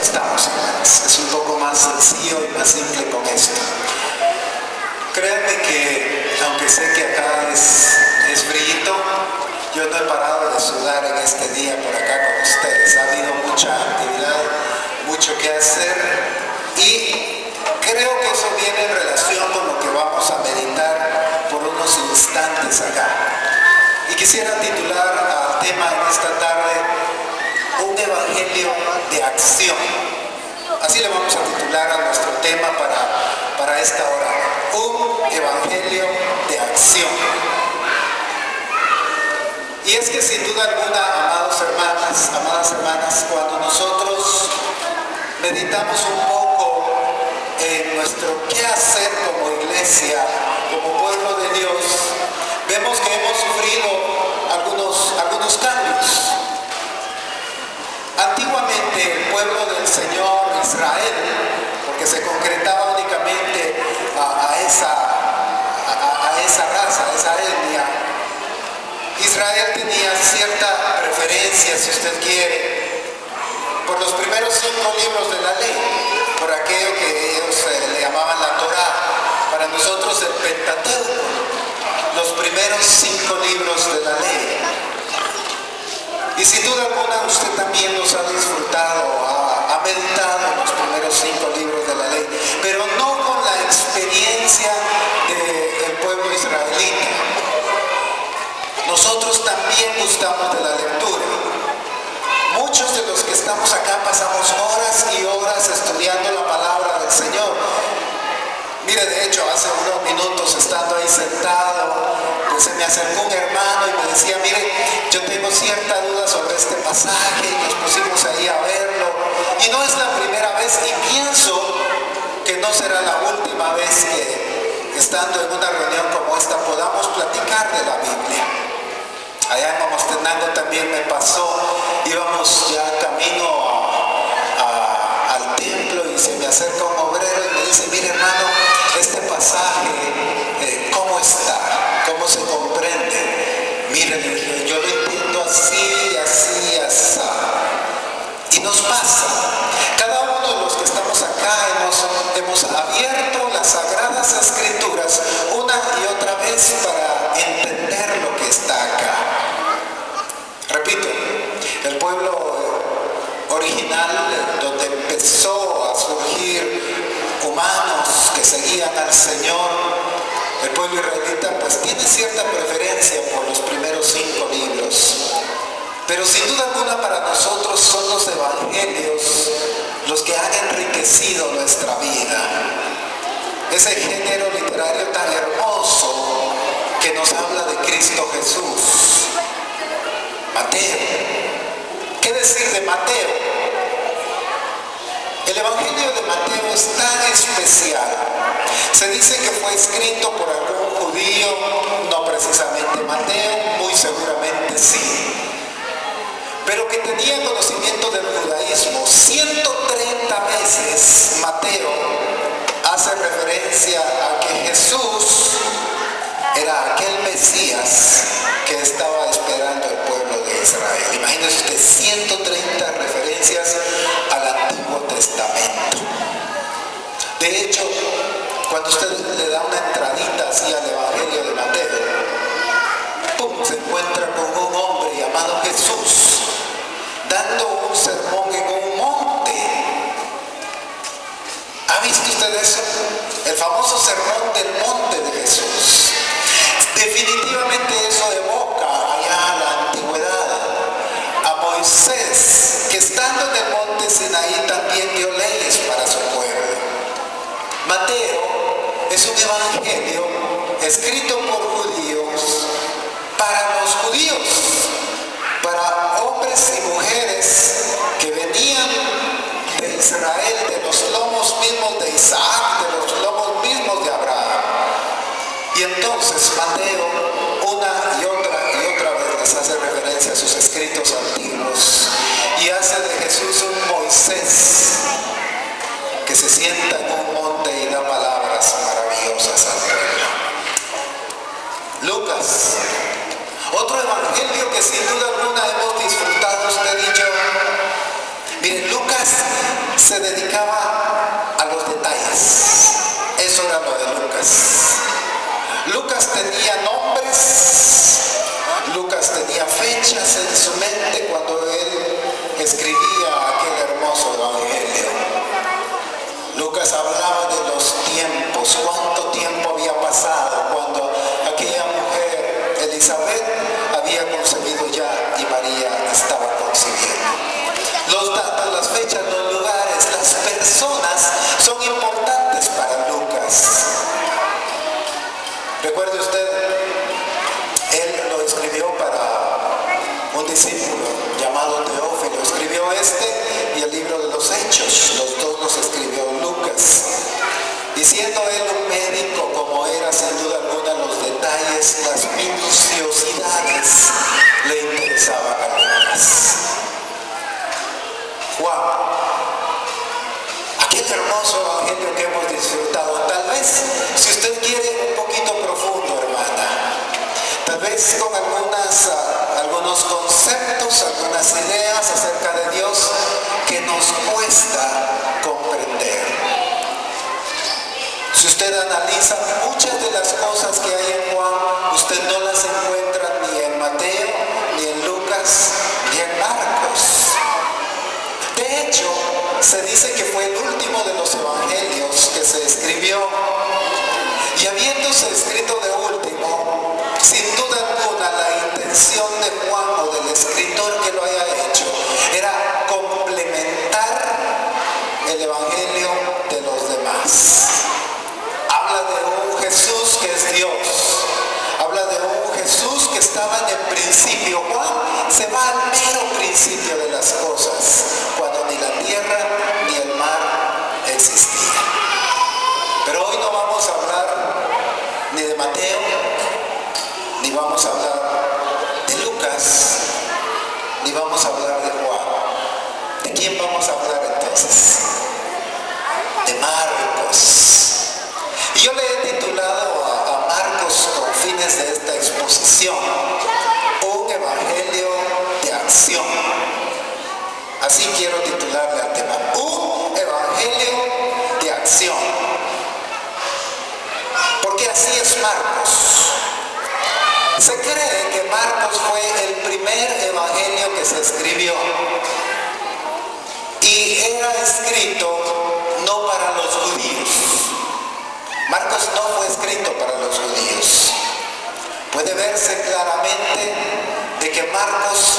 estamos, hermanos. Es un poco más sencillo y más simple con esto. Créanme que, aunque sé que acá es frito, yo no he parado de sudar en este día por acá con ustedes. Ha habido mucha actividad, mucho que hacer, y creo que eso viene en relación con lo que vamos a meditar por unos instantes acá. Y quisiera titular al tema en esta tarde: un evangelio de acción. Así le vamos a titular a nuestro tema para esta hora: un evangelio de acción. Y es que sin duda alguna, amadas hermanas, cuando nosotros meditamos un poco en nuestro qué hacer como iglesia, como pueblo de Dios, vemos que hemos sufrido algunos cambios. Antiguamente el pueblo del Señor Israel, porque se concretaba únicamente a esa raza, a esa etnia, Israel tenía cierta preferencia, si usted quiere, por los primeros 5 libros de la ley, por aquello que ellos le llamaban la Torá, para nosotros el Pentateuco, los primeros 5 libros de la ley. Y sin duda alguna usted también los ha disfrutado, ha meditado en los primeros 5 libros de la ley, pero no con la experiencia del pueblo israelita. Nosotros también gustamos de la lectura. Muchos de los que estamos acá pasamos horas y horas estudiando la palabra del Señor. Mire, de hecho, hace unos minutos, estando ahí sentado, pues se me acercó un hermano y me decía: mire, yo tengo cierta duda sobre este pasaje, y nos pusimos ahí a verlo. Y no es la primera vez, y pienso que no será la última vez que, estando en una reunión como esta, podamos platicar de la Biblia. Allá en Momostenango también me pasó, íbamos ya camino al templo, y se me acerca un obrero y me dice: mire, hermano, este pasaje, ¿cómo está? ¿Cómo se comprende? Mire, le dije, yo lo entiendo así, así, así. Y nos pasa. Cada uno de los que estamos acá hemos abierto las Sagradas Escrituras una y otra vez para entender lo que está acá. Repito, el pueblo original, donde empezó a surgir humanos que seguían al Señor, el pueblo israelita, pues tiene cierta preferencia por los primeros 5 libros. Pero sin duda alguna para nosotros son los evangelios los que han enriquecido nuestra vida. Ese género literario tan hermoso que nos habla de Cristo Jesús. Mateo. ¿Qué decir de Mateo? El evangelio de Mateo es tan especial. Se dice que fue escrito por algún judío, no precisamente Mateo, muy seguramente sí, pero que tenía conocimiento del judaísmo. 130 veces Mateo hace referencia a que Jesús era aquel Mesías que estaba esperando el pueblo de Israel. Imagínese usted, 130 referencias al Antiguo Testamento. De hecho, cuando usted le da una entradita así al Evangelio de Mateo, ¡pum!, se encuentra con un hombre llamado Jesús, dando un sermón en un monte. ¿Ha visto usted eso? El famoso sermón del monte de Jesús. Definitivamente eso evoca allá a la antigüedad, a Moisés, que estando en el monte Sinaí también dio leyes para su pueblo. Mateo es un evangelio escrito por judíos, para los judíos, para hombres y mujeres que venían de Israel, de los lomos mismos de Isaac, de los lomos mismos de Abraham. Y entonces Mateo una y otra vez les hace referencia a sus escritos antiguos y hace de Jesús un Moisés que se sienta en un monte y da palabras maravillosas al pueblo. Lucas, otro evangelio que sin duda alguna hemos disfrutado usted y yo. Miren, Lucas Hechos, los dos los escribió Lucas. Y siendo él un médico como era, sin duda alguna, los detalles, las minuciosidades le interesaban a Lucas. ¡Wow! Aquel hermoso evangelio que hemos disfrutado. Tal vez, si usted quiere, un poquito profundo, hermana. Tal vez con algunos conceptos, algunas ideas acerca de Dios que nos cuesta comprender. Si usted analiza muchas de las cosas que hay en Juan, usted no las encuentra ni en Mateo, ni en Lucas, ni en Marcos. De hecho, se dice que fue el último de los evangelios que se escribió, y habiéndose escrito de último, sin duda alguna la intención de Juan o del escritor que lo haya hecho era complementar el evangelio de los demás. Habla de un Jesús que es Dios, habla de un Jesús que estaba en el principio. Juan se va al mero principio de las cosas, cuando ni la tierra ni el mar existían. Pero hoy no vamos a hablar ni de Mateo, ni vamos a hablar de Lucas, ni vamos a hablar de Juan. ¿De quién vamos a hablar entonces? De Marcos. Y yo le he titulado a Marcos, con fines de esta exposición, un evangelio de acción. Así quiero titularle al tema, un evangelio de acción. Porque así es Marcos. Se cree que Marcos fue el primer evangelio que se escribió, y era escrito no para los judíos. Marcos no fue escrito para los judíos. Puede verse claramente de que Marcos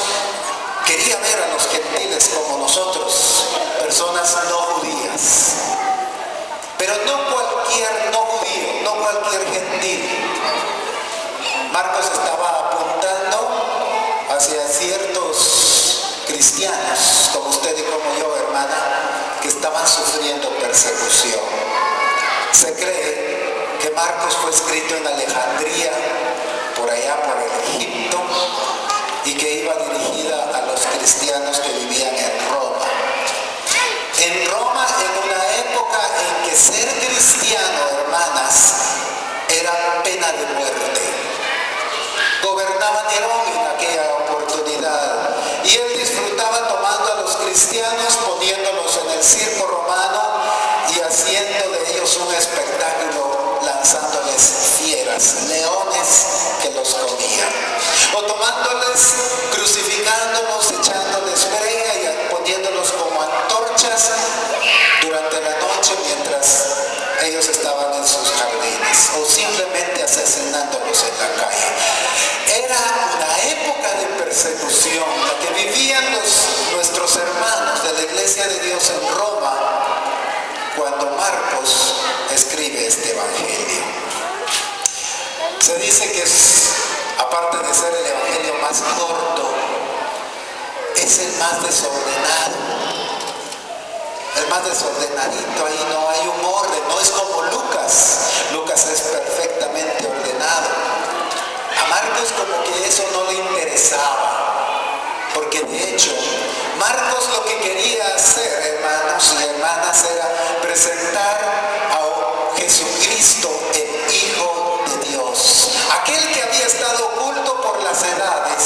quería ver a los gentiles como nosotros, personas no judías. Pero no cualquier no judío, no cualquier gentil. Marcos estaba apuntando hacia ciertos cristianos, como usted y como yo, hermana, que estaban sufriendo persecución. Se cree que Marcos fue escrito en Alejandría, por allá por el Egipto, y que iba dirigida a los cristianos que vivían en Roma. En Roma, en una época en que ser cristiano, hermanas, era pena de muerte. Gobernaba Nerón en aquella oportunidad, y él disfrutaba tomando a los cristianos, poniéndolos en el circo romano y haciendo de ellos un espectáculo, lanzándoles fieras, leones que los comían, o tomándoles, crucificándolos, echándoles brea y poniéndolos como antorchas durante la noche mientras ellos estaban en sus jardines, o simplemente asesinándolos en la calle. Era una época de persecución la que vivían nuestros hermanos de la Iglesia de Dios en Roma cuando Marcos escribe este evangelio. Se dice que aparte de ser el evangelio más corto, es el más desordenado, el más desordenadito. Ahí no hay un orden, no es como Lucas. Lucas es perfectamente ordenado. A Marcos como que eso no le interesaba, porque de hecho Marcos lo que quería hacer, hermanos y hermanas, era presentar a Jesucristo, el Hijo de Dios, aquel que había estado oculto por las edades.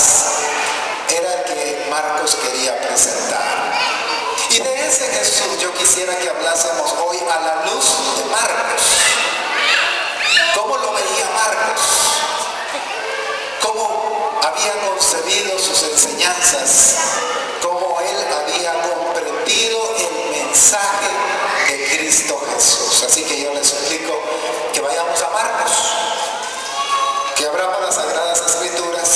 Era el que Marcos quería presentar. Y de ese Jesús yo quisiera que hablásemos hoy a la luz de Marcos. ¿Cómo lo veía Marcos? ¿Cómo había concebido sus enseñanzas? ¿Cómo él había comprendido el mensaje de Cristo Jesús? Así que yo les suplico que vayamos a Marcos, que abramos las Sagradas Escrituras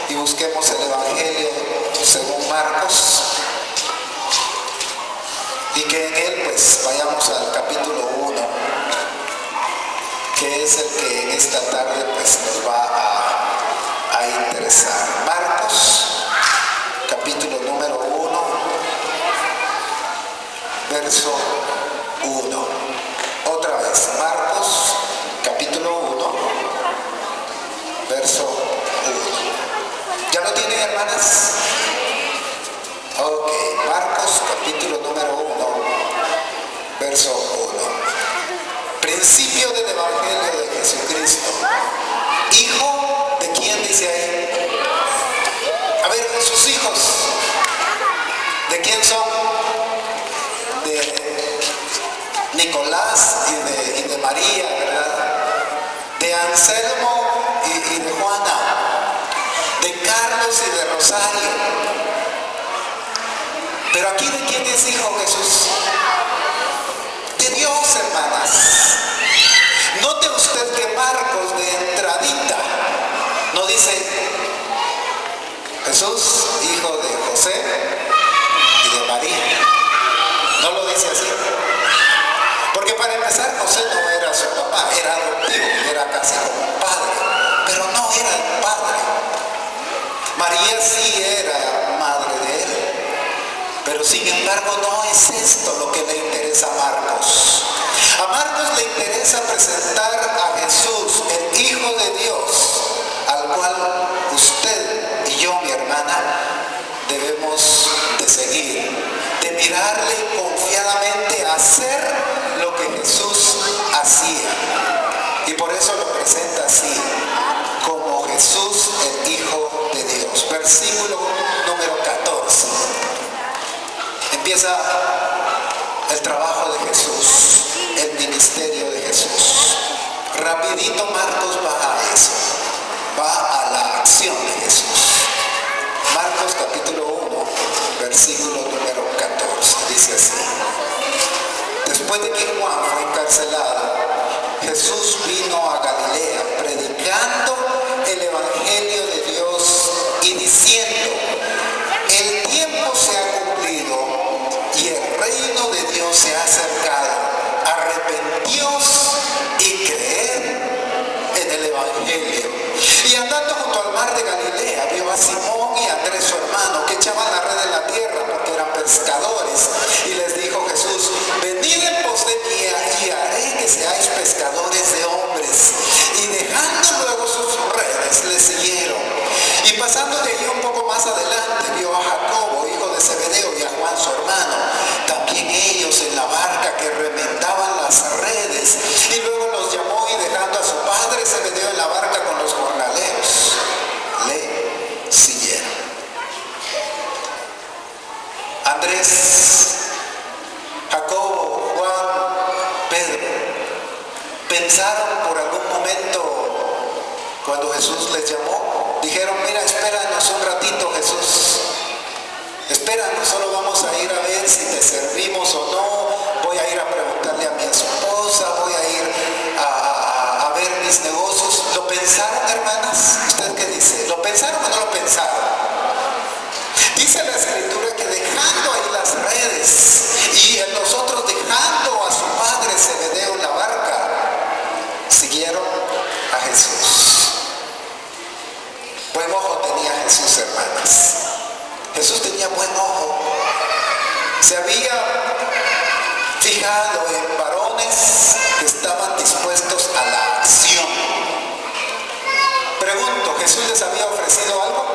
y busquemos el Evangelio según Marcos, y que en él pues vayamos al capítulo 1, que es el que en esta tarde pues nos va a interesar. Marcos, capítulo número 1, verso 1. Otra vez, Marcos capítulo 1, verso 1. ¿Ya lo tienen, hermanas? Ok, Marcos capítulo número 1, verso 1. Principio del Evangelio de Jesucristo. ¿Hijo de quién dice ahí? A ver, sus hijos, ¿de quién son? De Nicolás y de María, ¿verdad? De Anselmo y de Juana, de Carlos y de Rosario. Pero aquí, ¿de quién es hijo Jesús? De Dios, hermanas. Note usted que Marcos de entradita no dice Jesús, hijo de José y de María. No lo dice así. Porque para empezar, José no era su papá, era adoptivo, era casi como un padre, pero no era el padre. María sí era madre de él, pero sin embargo no es esto lo que le interesa a Marcos. A Marcos le interesa presentar a Jesús, el Hijo de Dios, al cual usted y yo, mi hermana, debemos de seguir, de mirarle confiadamente a hacer lo que Jesús hacía. Y por eso lo presenta así, como Jesús, el Hijo de Dios. Versículo número 14. Empieza el trabajo de Jesús, el ministerio de Jesús. Rapidito Marcos va a eso, va a la acción de Jesús. Marcos capítulo 1, versículo número 14, dice así. Después de que Juan fue encarcelado, Jesús vino a Galilea predicando el Evangelio de Dios y diciendo: el tiempo se ha cumplido y el reino de Dios se ha acercado. Arrepentíos y creed en el Evangelio. Y andando junto al mar de Galilea, vio a Simón y a Andrés su hermano, que echaban la red en la tierra porque eran pescadores. Y les dijo Jesús: venid en pos de mí y haré que seáis pescadores de hombres. Y dejando luego sus redes, le siguieron. Y pasando de allí un poco más adelante, vio a Jacobo, hijo de Zebedeo, y a Juan su hermano, también ellos en la barca que remendaban las redes. Y luego los llamó y dejando a su padre Zebedeo en la barca con los jornaleros, le siguieron. Andrés, Jacobo, Juan, Pedro, pensaron por algún momento cuando Jesús les llamó, dijeron: mira, espéranos un ratito, Jesús, espéranos, solo vamos a ir a ver si te servimos o no, voy a ir a preguntarle a mi esposa, voy a ir a ver mis negocios. ¿Lo pensaron, hermanas? ¿Usted qué dice? ¿Lo pensaron o no lo pensaron? Dice la Escritura que dejando ahí las redes y nosotros dejando a su padre Zebedeo en la barca, siguieron a Jesús. Buen ojo tenía Jesús, hermanas. Jesús tenía buen ojo. Se había fijado en varones que estaban dispuestos a la acción. Pregunto, ¿Jesús les había ofrecido algo?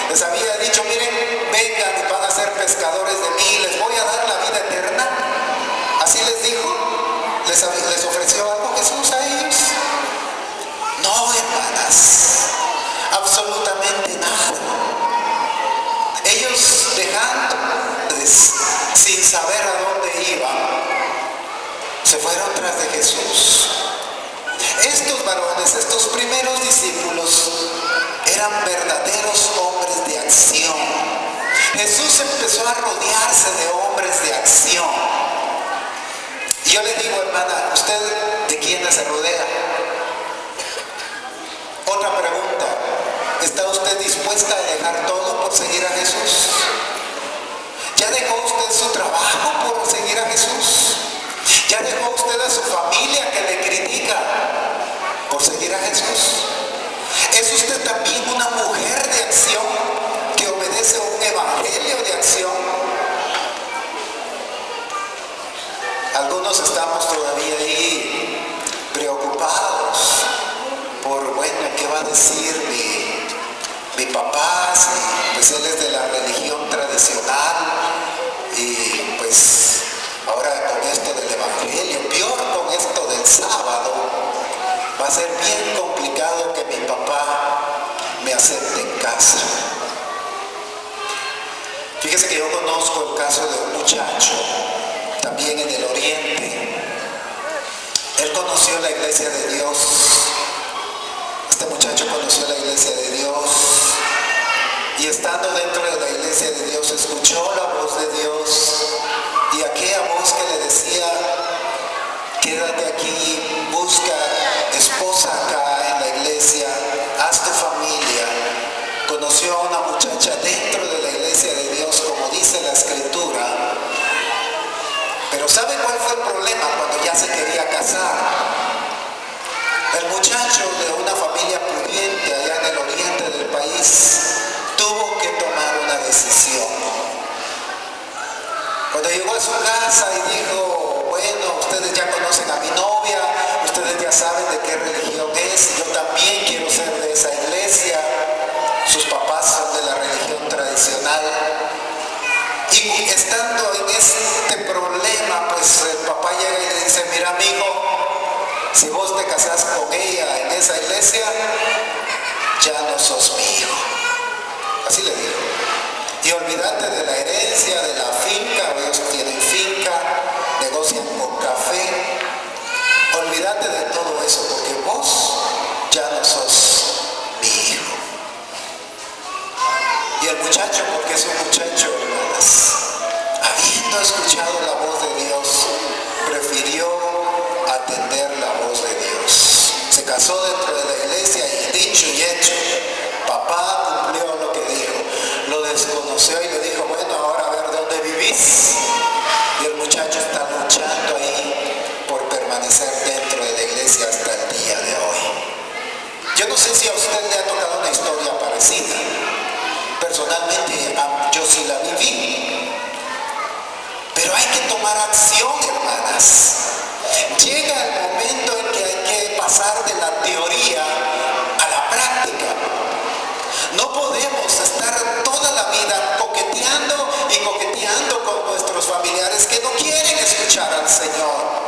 Les había dicho: miren, vengan y van a ser pescadores de mí, les voy a dar la vida eterna. ¿Así les dijo? ¿Les ofreció algo Jesús a ellos? No, hermanas, absolutamente nada. Ellos dejándoles sin saber a dónde iban, se fueron tras de Jesús. Estos varones, estos primeros discípulos, eran verdaderos hombres de acción. Jesús empezó a rodearse de hombres de acción. Y yo le digo, hermana, ¿usted de quiénes se rodea? Otra pregunta: ¿está usted dispuesta a dejar todo por seguir a Jesús? ¿Ya dejó usted su trabajo por seguir a Jesús? ¿Ya dejó usted a su familia que le critica por seguir a Jesús? ¿Es usted también una mujer de acción que obedece a un evangelio de acción? algunos estamos todavía ahí preocupados por, bueno, ¿qué va a decir mi papá? Si, pues él es de la religión tradicional y pues ahora con esto del evangelio, peor con esto del sábado, va a ser bien complicado que mi papá me acepte en casa. Fíjese que yo conozco el caso de un muchacho, también en el oriente. Él conoció la iglesia de Dios. Este muchacho conoció la iglesia de Dios y estando dentro de la iglesia de Dios escuchó la voz de Dios y aquella voz que le decía: quédate aquí, busca esposa acá en la iglesia, haz tu familia. Conoció a una muchacha dentro de la iglesia de Dios, como dice la escritura. Pero ¿sabe cuál fue el problema cuando ya se quería casar? El muchacho de una familia pudiente allá en el oriente del país tuvo que tomar una decisión. Cuando llegó a su casa y dijo: bueno, ustedes ya conocen a mi novia, ustedes ya saben de qué religión es, yo también quiero ser de esa iglesia. Sus papás son de la religión tradicional. Y estando en este problema, pues el papá llega y le dice: mira, amigo, si vos te casás con ella en esa iglesia, ya no sos mi hijo. Así le dijo. Y olvídate de la herencia, de la finca, ellos tienen finca, negocian con café. Olvídate de todo eso, porque vos ya no sos mi hijo. Y el muchacho, porque es un muchacho, hermanas, habiendo escuchado la voz de Dios, prefirió atender la voz de Dios. Se casó dentro de la iglesia y dicho y hecho, papá cumplió lo que dijo. Lo desconoció y le dijo: bueno, ahora a ver dónde vivís. Y el muchacho está luchando ahí por permanecer dentro de la iglesia hasta el día de hoy. Yo no sé si a usted le ha tocado una historia parecida. Personalmente yo sí la viví. Pero hay que tomar acción, hermanas. Llega el momento en que hay que pasar de la teoría a la práctica. No podemos estar toda la vida coqueteando y coqueteando con nuestros familiares que no quieren escuchar al Señor.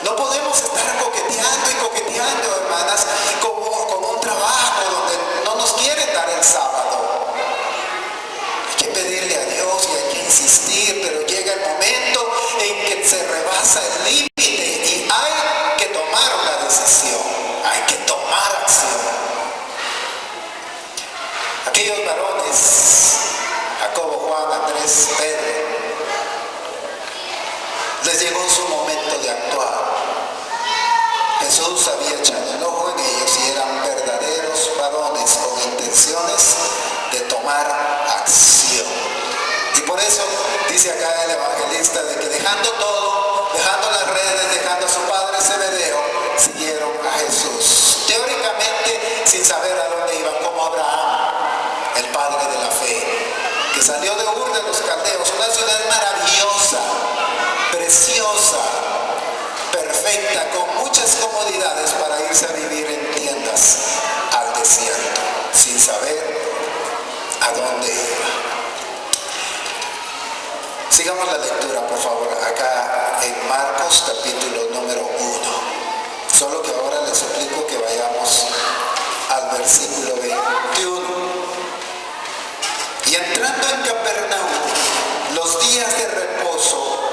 No podemos estar coqueteando y coqueteando, hermanas, con un trabajo donde no nos quieren dar el sábado. Hay que pedirle a Dios y hay que insistir, pero llega el momento en que se rebasa el límite y hay que tomar una decisión, hay que tomar acción. Aquellos varones, Jacobo, Juan, Andrés, Pedro, les llegó su momento de actuar. Jesús había echado el ojo en ellos y eran verdaderos varones con intenciones de tomar acción. Y por eso dice acá el evangelista de que dejando todo, dejando las redes, dejando a su padre Zebedeo, siguieron a Jesús. Teóricamente sin saber a dónde iban, como Abraham, el padre de la fe, que salió de Ur de los Caldeos, una ciudad maravillosa, preciosa, perfecta, con muchas comodidades para irse a vivir en tiendas al desierto, sin saber a dónde iba. Sigamos la lectura, por favor, acá en Marcos capítulo número 1. Solo que ahora les suplico que vayamos al versículo 21. Y entrando en Capernaum, los días de reposo,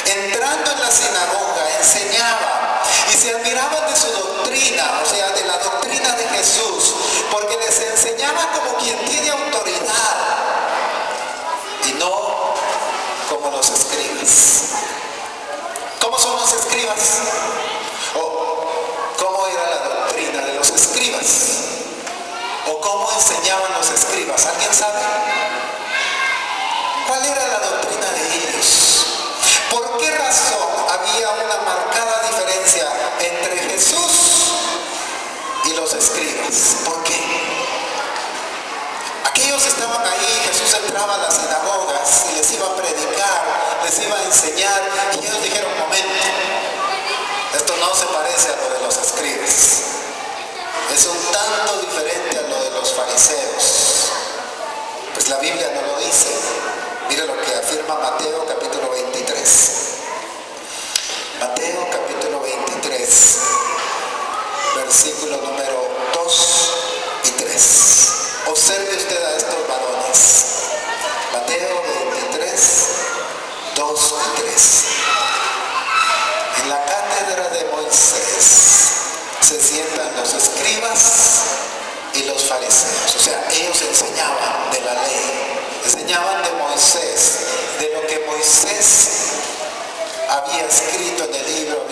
entrando en la sinagoga, enseñaba y se admiraban de su doctrina, o sea, de la doctrina de Jesús, porque les enseñaba como quien tiene autoridad y no como los escribas. ¿Cómo son los escribas? ¿O cómo era la doctrina de los escribas? ¿O cómo enseñaban los escribas? ¿Alguien sabe? ¿Cuál era la doctrina de ellos? ¿Por qué razón había una marcada diferencia entre Jesús y los escribas? ¿Por qué? Aquellos estaban ahí, Jesús Jesús entraba a las sinagogas y les iba a predicar, les iba a enseñar, y ellos dijeron: momento, esto no se parece a lo de los escribas, es un tanto diferente a lo de los fariseos. Pues la Biblia no lo dice. Mire lo que afirma Mateo capítulo 23. Mateo capítulo 23, versículo número 2 y 3. Observe usted a estos varones. Mateo 23, 2 y 3. En la cátedra de Moisés se sientan los escribas y los fariseos. O sea, ellos enseñaban de la ley, enseñaban de Moisés, de lo que Moisés había escrito en el libro,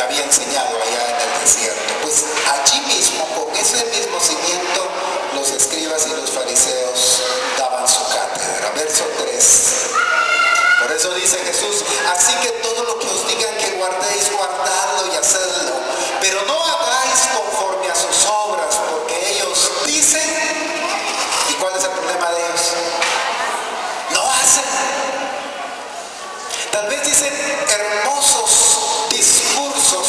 había enseñado allá en el desierto. Pues allí mismo, con ese mismo cimiento, los escribas y los fariseos daban su cátedra. Verso 3. Por eso dice Jesús: así que todo lo que os digan que guardéis, guardadlo y hacedlo, pero no hagáis conforme a sus obras, porque ellos dicen. ¿Y cuál es el problema de ellos? No hacen. Tal vez dicen hermosos discursos,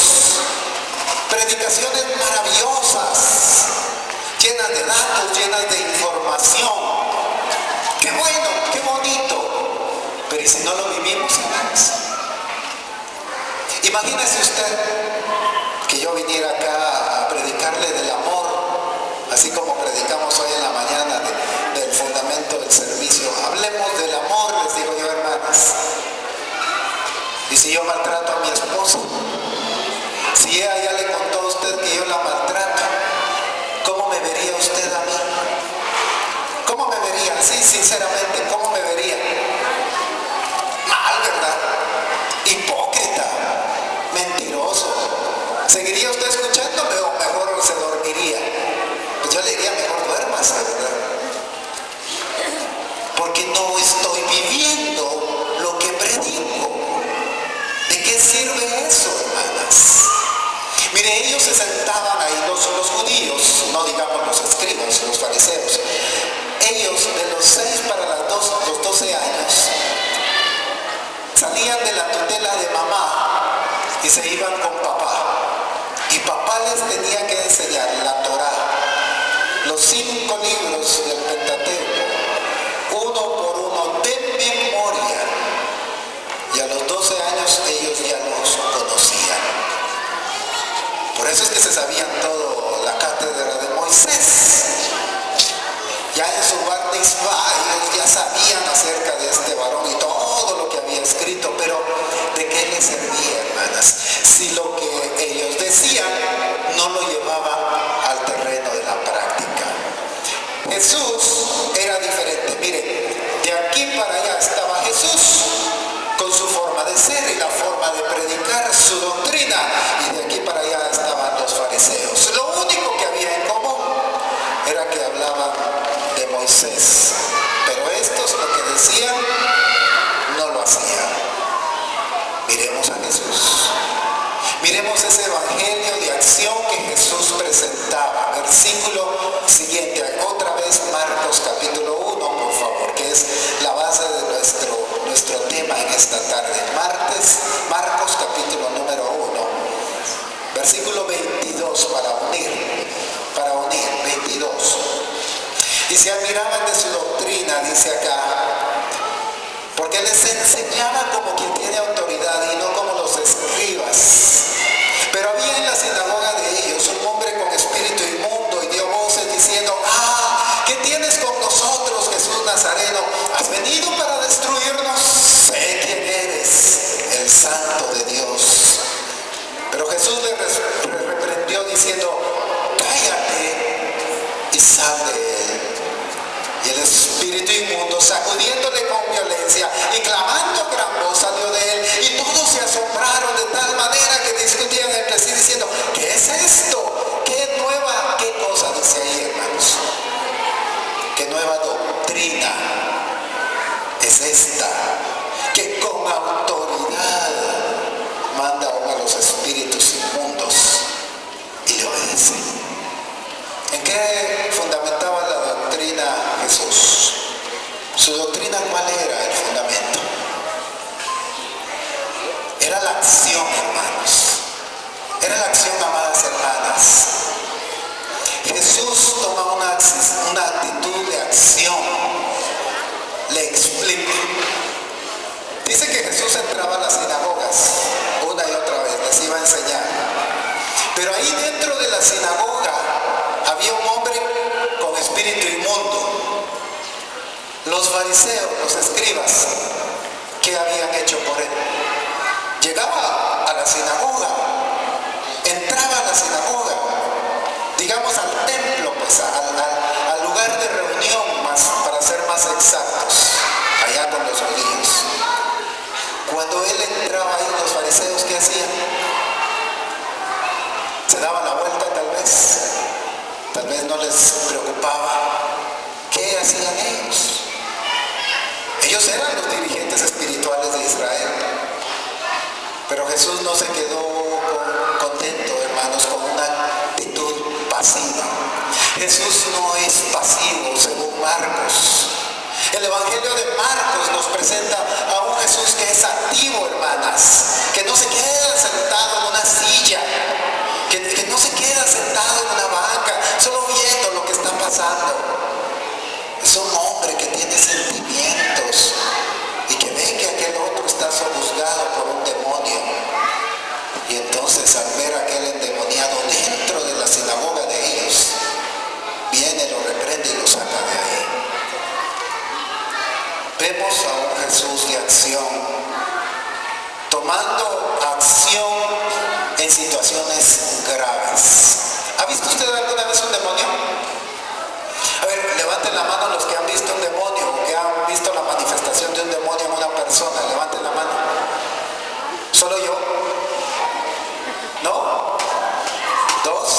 predicaciones maravillosas, llenas de datos, llenas de información. ¡Qué bueno, qué bonito! Pero ¿y si no lo vivimos, hermanos? Imagínese usted que yo viniera acá a predicarle del amor, así como predicamos hoy en la mañana del fundamento del servicio. Hablemos del amor, les digo yo, hermanas. Y si yo maltrato a mi esposa, si ella ya le contó a usted que yo la maltrato, ¿cómo me vería usted a mí? ¿Cómo me vería? Sí, sinceramente, ¿cómo me vería? Mal, ¿verdad? Hipócrita, mentiroso. ¿Seguiría usted escuchándome o mejor se dormiría? Pues yo le diría: mejor duérmase, ¿verdad? Porque no estoy viviendo lo que predico. ¿De qué sirve eso, hermanas? Mire, ellos se sentaban ahí, los judíos, no digamos los escribas, los fariseos. Ellos de los 6 para los 12 años salían de la tutela de mamá y se iban con papá. Y papá les tenía que enseñar la Torá, los 5 libros del Pentateuco, uno por uno de memoria. Y a los 12 años ellos ya los conocían. Por eso es que se sabían todo la cátedra de Moisés. Ya en su Bar Mitzvah ellos ya sabían acerca de este varón y todo lo que había escrito. Pero ¿de qué les servía, hermanas? Si lo que ellos decían no lo llevaba al terreno de la práctica. Jesús era diferente. Mire, de aquí para allá estaba Jesús con su forma de ser y la forma de predicar su doctrina, y de aquí para allá estaban los fariseos. Lo único que había en común era que hablaban de Moisés, pero estos lo que decían no lo hacían. Miremos a Jesús, miremos ese evangelio de acción que Jesús presentaba. Versículo siguiente, otra vez Marcos capítulo 1, por favor, que es la base de nuestro tema en esta tarde. Marcos capítulo número 1, versículo 22, para unir, 22. Y se admiraban de su doctrina, dice acá, porque les enseñaba como quien tiene autoridad y no como los escribas. Pero había en la sinagoga de ellos un hombre con espíritu inmundo y dio voces diciendo: ¿qué tienes con nosotros, Jesús Nazareno? ¿Has venido para destruirnos? Sé quién eres, el Santo de Dios. Pero Jesús le reprendió diciendo: cállate y sal de él. Y el espíritu inmundo, sacudiéndole con violencia y clamando a gran voz, salió de él, y todos se asombraron de tal manera que discutían entre sí diciendo: ¿qué es esto? ¿Qué nueva? ¿Qué cosa dice ahí, hermanos? ¿Qué nueva doctrina es esta? Que con autoridad manda a los espíritus inmundos y le obedecen. ¿En qué fundamentaba la doctrina Jesús? era la acción, hermanos. Era la acción, amadas hermanas. Jesús toma una actitud de acción. Le explico. Dice que Jesús entraba a las sinagogas una y otra vez, les iba a enseñar. Pero ahí dentro de la sinagoga había un hombre con espíritu inmundo. Los fariseos, los escribas, ¿qué habían hecho por él? Llegaba a la sinagoga, entraba a la sinagoga, digamos al templo, pues al lugar de reunión, para ser más exactos, allá con los judíos. Cuando él entraba ahí, los fariseos, ¿qué hacían? Se daban la vuelta tal vez no les preocupaba. ¿Qué hacían ellos? Ellos eran los dirigentes espirituales de Israel. Pero Jesús no se quedó contento, hermanos, con una actitud pasiva. Jesús no es pasivo, según Marcos. El Evangelio de Marcos nos presenta a un Jesús que es activo, hermanas, que no se queda sentado en una silla, que no se queda sentado en una banca, solo viendo lo que está pasando. Es un hombre que tiene sentimientos y que ve que aquel otro está sojuzgado por un demonio. Y entonces, al ver a aquel endemoniado dentro de la sinagoga de ellos, viene, lo reprende y lo saca de ahí. Vemos a un Jesús de acción, tomando acción en situaciones graves. ¿Ha visto usted alguna vez un demonio? A ver, levanten la mano los que han visto un demonio o que han visto la manifestación de un demonio en una persona. Levanten la mano. ¿Solo yo? ¿No? 2,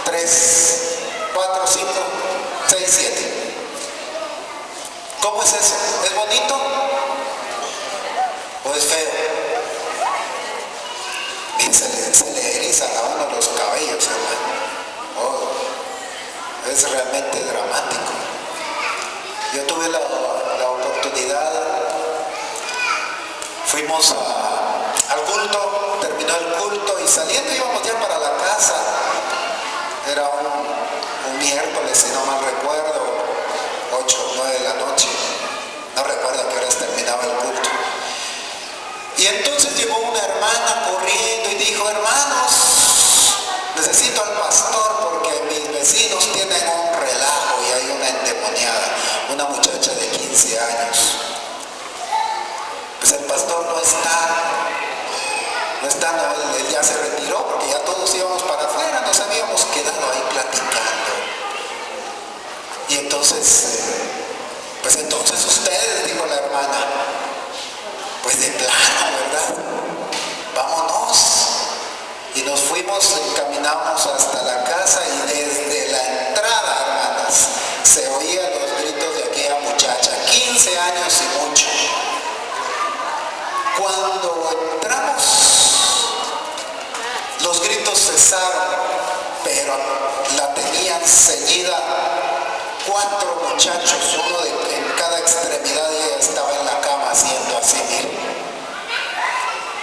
3, 4, 5, 6, 7. ¿Cómo es eso? ¿Es bonito? ¿O es feo? Y se le erizan a uno los cabellos, hermano. Oh, es realmente dramático. Yo tuve la oportunidad, fuimos al culto, terminó el culto y saliendo íbamos ya para la casa. Era un miércoles, si no mal recuerdo, 8 o 9 de la noche. No recuerdo a qué horas terminaba el culto. Y entonces llegó una hermana corriendo y dijo: hermanos, necesito al pastor porque mis vecinos tienen un relajo y hay una endemoniada, una muchacha de 15 años. Pues el pastor no está, él ya se retiró porque ya todos íbamos para afuera, nos habíamos quedado ahí platicando. Y entonces, pues entonces ustedes, dijo la hermana, pues de plano, ¿verdad? Vámonos. Y nos fuimos, caminamos hasta la casa y desde la entrada, hermanas, se oían los gritos de aquella muchacha, 15 años y mucho. Cuando entramos, los gritos cesaron, pero la tenían ceñida 4 muchachos, uno en cada extremidad, y ella estaba en la cama haciendo así, miren.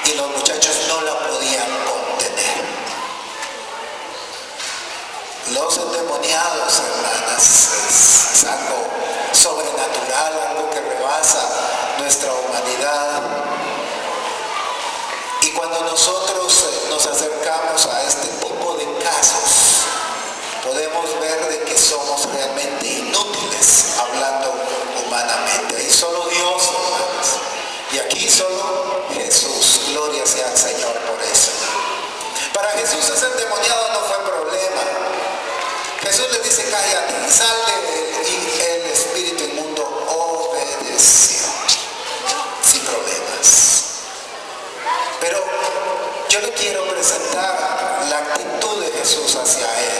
Y los muchachos no la podían contener. Los endemoniados, hermanas, es algo sobrenatural, algo que rebasa nuestra humanidad. Y cuando nosotros nos acercamos a este tipo de casos, podemos ver de que somos realmente inútiles, hablando humanamente. Y solo Dios, hermanos. Y aquí solo Jesús. Gloria sea al Señor por eso. Para Jesús ese endemoniado no fue problema. Jesús le dice: cállate, y sale, y el espíritu inmundo obedeció sin problemas. Pero yo le quiero presentar la actitud de Jesús hacia él.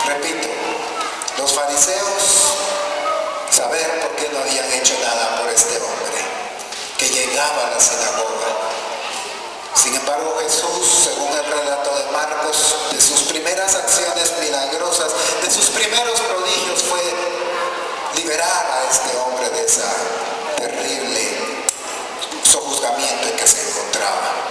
Repito, los fariseos saber por qué no habían hecho nada por este hombre que llegaba a la sinagoga. Sin embargo, Jesús, según el relato de Marcos, de sus primeras acciones milagrosas, de sus primeros prodigios, fue liberar a este hombre de esa terrible sojuzgamiento en que se encontraba.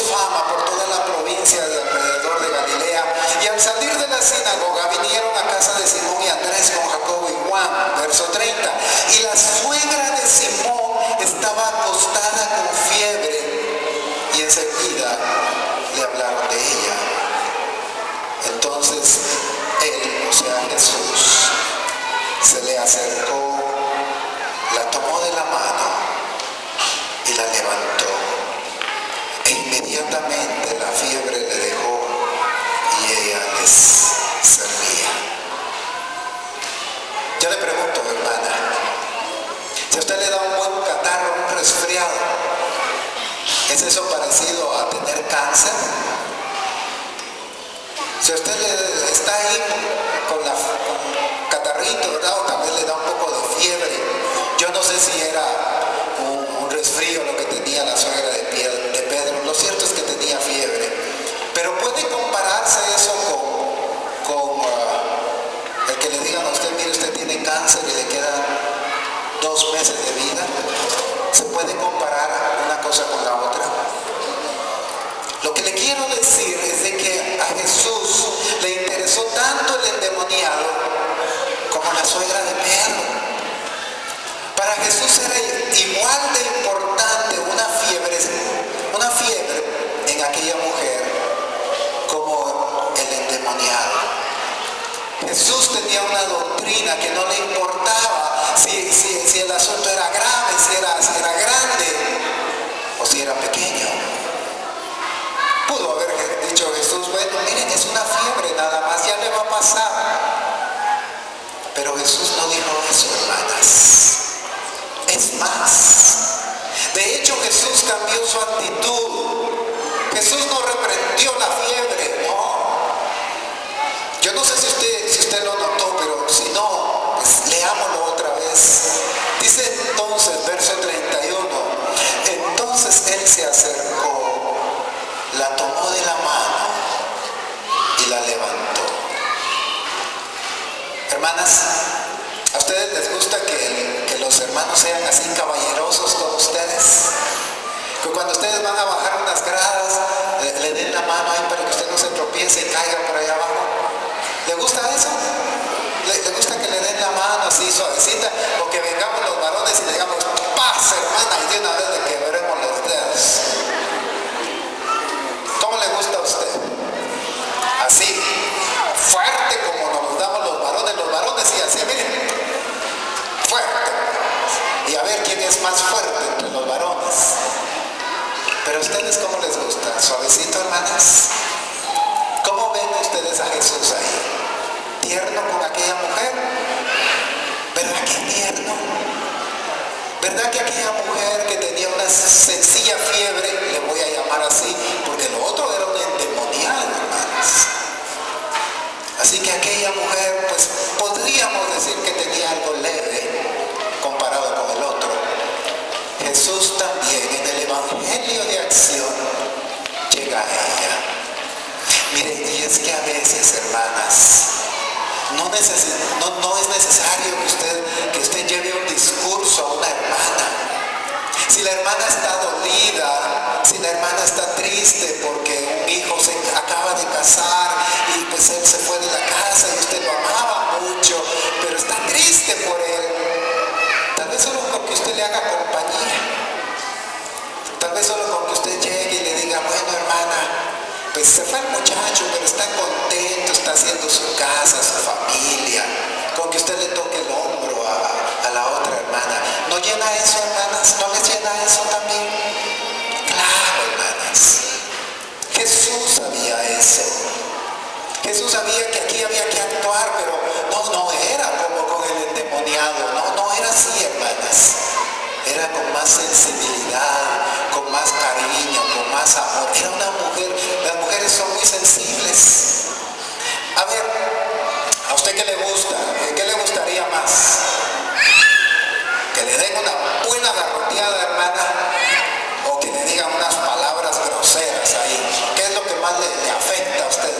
fama por toda la provincia de alrededor de Galilea. Y al salir de la sinagoga vinieron a casa de Simón y Andrés con Jacobo y Juan. Verso 30. Y la suegra de Simón estaba acostada con fiebre y enseguida le hablaron de ella. Entonces él, o sea Jesús, se le acercó, la tomó de la mano y la levantó. E inmediatamente la fiebre le dejó y ella les servía. Yo le pregunto, hermana, si a usted le da un buen catarro, un resfriado, ¿es eso parecido a tener cáncer? Si a usted está ahí con catarrito, ¿verdad? O también le da un poco de fiebre. Yo no sé si era un resfrío lo que tenía la suegra de Pedro. Lo cierto es que tenía fiebre. Pero puede compararse eso con el que le digan a usted, mire, usted tiene cáncer y le quedan 2 meses de vida. ¿Se puede comparar una cosa con la otra? Lo que le quiero decir es de que a Jesús le interesó tanto el endemoniado como la suegra de Pedro. Para Jesús era igual de importante una fiebre en aquella mujer como el endemoniado. Jesús tenía una doctrina que no le importaba si el asunto era grave, si era grande o si era pequeño. Pudo haber dicho Jesús, bueno, miren, es una fiebre nada más, ya le va a pasar. Pero Jesús no dijo eso, hermanas. Es más, de hecho Jesús cambió su actitud. Jesús no reprendió la fiebre, no. Yo no sé si usted lo notó, pero si no, pues leámoslo otra vez. Dice entonces, verso 31, entonces él se acercó, la tomó de la mano y la levantó. Hermanas, ¿a ustedes les gusta que los hermanos sean así caballerosos con ustedes? Que cuando ustedes van a bajar unas gradas, le den la mano ahí para que usted no se tropiece y caiga por allá abajo. ¿Le gusta eso? ¿Le gusta que le den la mano así suavecita? O que vengamos los varones y le digamos, paz, hermana, y de una vez le quebremos los dedos. ¿Cómo le gusta a usted? Así, fuerte como nos damos los varones y así, miren, fuerte. Y a ver quién es más fuerte entre los varones. Pero a ustedes, ¿cómo les gusta? ¿Suavecito, hermanas? ¿Cómo ven ustedes a Jesús ahí? ¿Tierno con aquella mujer? ¿Verdad que tierno? ¿Verdad que aquella mujer que tenía una sencilla fiebre, le voy a llamar así, porque lo otro era un endemoniado, hermanas? Así que aquella mujer, pues podríamos decir que tenía algo leve comparado con el otro. Jesús también en el Evangelio de acción llega a ella. Miren, y es que a veces, hermanas, no es necesario que usted lleve un discurso a una hermana. Si la hermana está dolida, si la hermana está triste porque un hijo se acaba de casar y pues él se fue de la casa y usted lo amaba mucho, pero está triste por él, tal vez solo con que usted le haga compañía, tal vez solo con que usted llegue y le diga, bueno, hermana, pues se fue el muchacho, pero está contento, está haciendo su casa, su familia, con que usted le toque el hombro a la otra hermana. ¿No llena eso, hermanas? ¿No les llena eso también? Claro, hermanas. Jesús sabía eso. Jesús sabía que aquí había que actuar, pero no era como con el endemoniado, no era así, hermanas. Era con más sensibilidad, con más cariño, con más amor. Era una mujer, las mujeres son muy sensibles. A ver, ¿a usted qué le gusta? ¿Qué le gustaría más? ¿Que le den una buena garroteada, hermana? ¿O que le digan unas palabras groseras ahí? ¿Qué es lo que más le afecta a usted?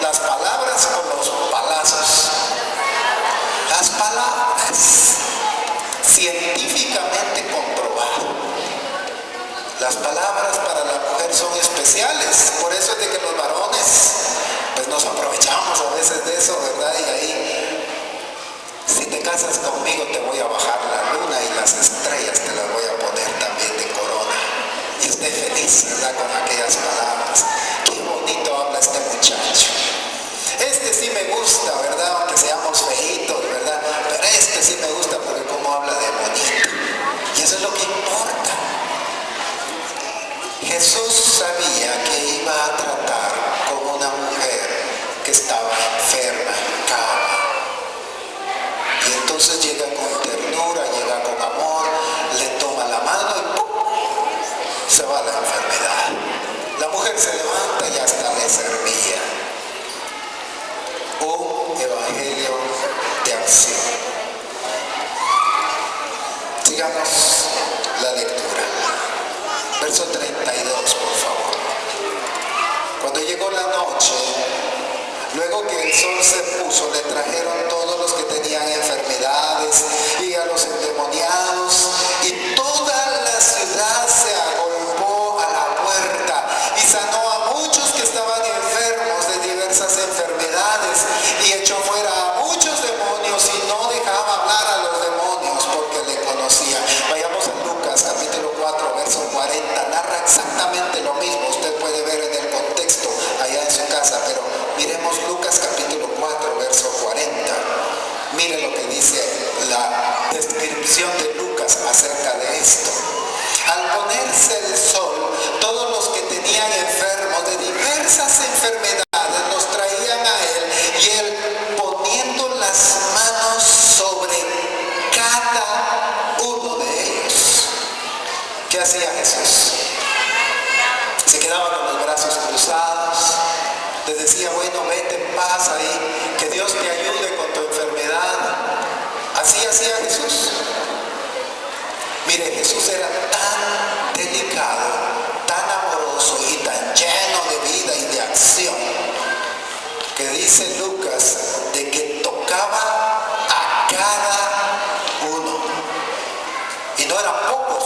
¿Las palabras o los palazos? Las palabras. Científicamente comprobado. Las palabras para la mujer son especiales. Por eso es de que los varones pues nos aprovechamos a veces de eso, ¿verdad? Y ahí, si te casas conmigo, te voy a bajar la luna y las estrellas te las voy a poner también de corona. Y usted feliz, ¿verdad? Con aquellas palabras. Qué bonito habla este muchacho. Este sí me gusta, ¿verdad? Aunque seamos feitos, ¿verdad? Pero este sí me gusta porque como habla de bonito. Y eso es lo que importa. Jesús sabía que iba a tratar con una mujer que estaba enferma en cama. Y entonces llega con ternura, llega con amor, le toma la mano y ¡pum!, se va la enfermedad. La mujer se levanta y hasta le servía. Un evangelio de acción. Sigamos la lectura. Verso 32, por favor. Cuando llegó la noche, luego que el sol se puso, le trajeron todos los que tenían enfermedades y a los endemoniados, y toda la ciudad se agolpó a la puerta y sanó a muchos que estaban enfermos de diversas enfermedades y echó fuera a muchos demonios y no dejaba hablar a los demonios porque le conocían. Vayamos a Lucas capítulo 4 verso 40, narra exactamente lo mismo. Usted puede ver en el contexto allá en su casa, pero miremos Lucas capítulo 4 verso 40. Mire lo que dice la descripción de Lucas acerca de esto. Al ponerse el sol, todos los que tenían enfermos de diversas enfermedades los traían a él, y él, poniendo las manos sobre cada uno de ellos. ¿Qué hacía Jesús? Se quedaba con los brazos cruzados, les decía, bueno, vete en paz ahí, que Dios te ayude con tu enfermedad. Así hacía Jesús. Mire, Jesús era tan delicado, tan amoroso y tan lleno de vida y de acción, que dice Lucas de que tocaba a cada uno. Y no eran pocos.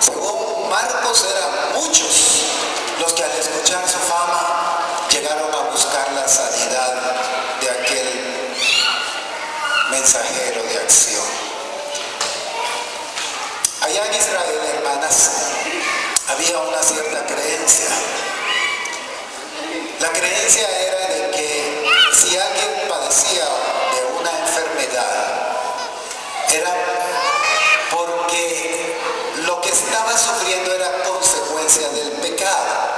Según Marcos, eran muchos los que al escuchar su fama llegaron a buscar la sanidad de aquel mensajero de acción. Allá en Israel, hermanas, había una cierta creencia. La creencia era de que si alguien padecía de una enfermedad, era porque lo que estaba sufriendo era consecuencia del pecado.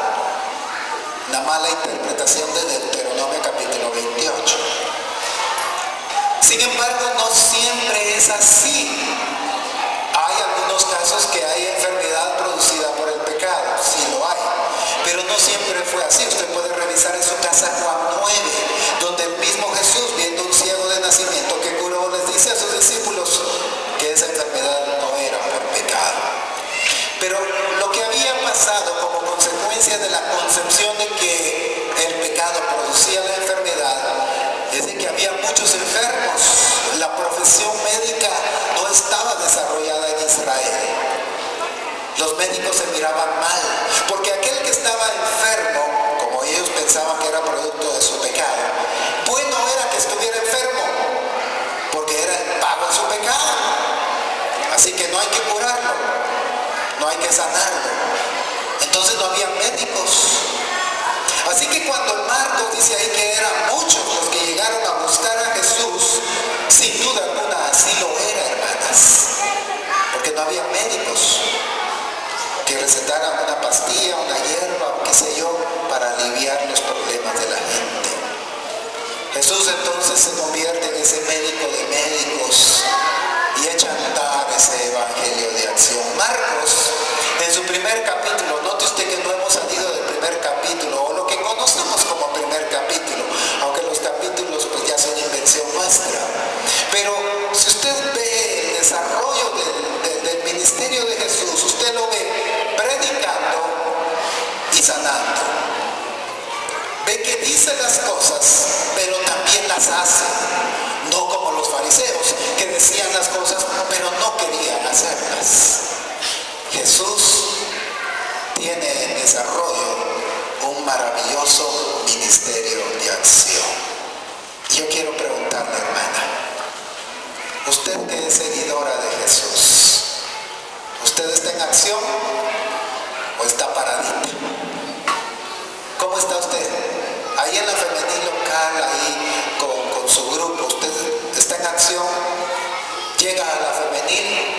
La mala interpretación de Deuteronomio capítulo 28. Sin embargo, no siempre es así. Hay algunos casos que hay enfermedad producida por el pecado, sí lo hay, pero no siempre fue así. Usted puede revisar en su casa Juan 9, donde el mismo Jesús, viendo un ciego de nacimiento que curó, les dice a sus discípulos que esa enfermedad no era por pecado. Pero lo que había pasado como consecuencia de la concepción de que el pecado producía la enfermedad es de que había muchos enfermos. La profesión médica no estaba desarrollada en Israel. Los médicos se miraban mal, porque aquel que estaba enfermo, como ellos pensaban que era producto de su pecado, bueno era que estuviera enfermo, porque era el pago de su pecado. Así que no hay que curarlo, no hay que sanarlo. Entonces no había médicos. Así que cuando Marcos dice ahí que eran muchos los que llegaron a buscar a Jesús, sin duda alguna así lo era, hermanas, porque no había médicos que recetaran una pastilla, una hierba, qué sé yo, para aliviar los problemas de la gente. Jesús entonces se convierte en ese médico de médicos y echa a andar ese evangelio de acción. Marcos, en su primer capítulo, note usted que no hemos salido del primer capítulo, o lo que conocemos como primer capítulo, aunque los capítulos pues ya son invención nuestra. Pero si usted ve el desarrollo del ministerio de Jesús, usted lo ve predicando y sanando. Ve que dice las cosas, pero también las hace. No como los fariseos, que decían las cosas, pero no querían hacerlas. Jesús tiene es seguidora de Jesús? ¿Usted está en acción o está paradita? ¿Cómo está usted? Ahí en la femenil local, ahí con su grupo, ¿usted está en acción? ¿Llega a la femenil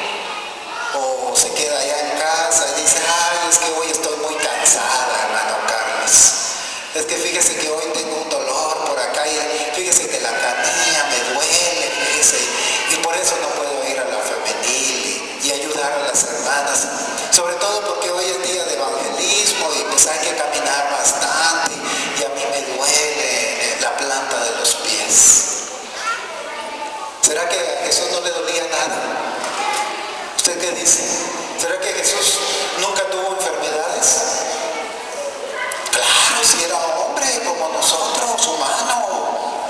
o se queda allá en casa y dice, ay, es que hoy estoy muy cansada, hermano Carlos? Es que fíjese que hoy tengo un dolor por acá y fíjese que la canilla me duele, fíjese, y por eso no puedo ir a la femenil y ayudar a las hermanas, sobre todo porque hoy es día de evangelismo y pues hay que caminar bastante y a mí me duele la planta de los pies. ¿Será que a Jesús no le dolía nada? ¿Usted qué dice? ¿Será que Jesús nunca tuvo enfermedades? Claro, si era hombre como nosotros, humano.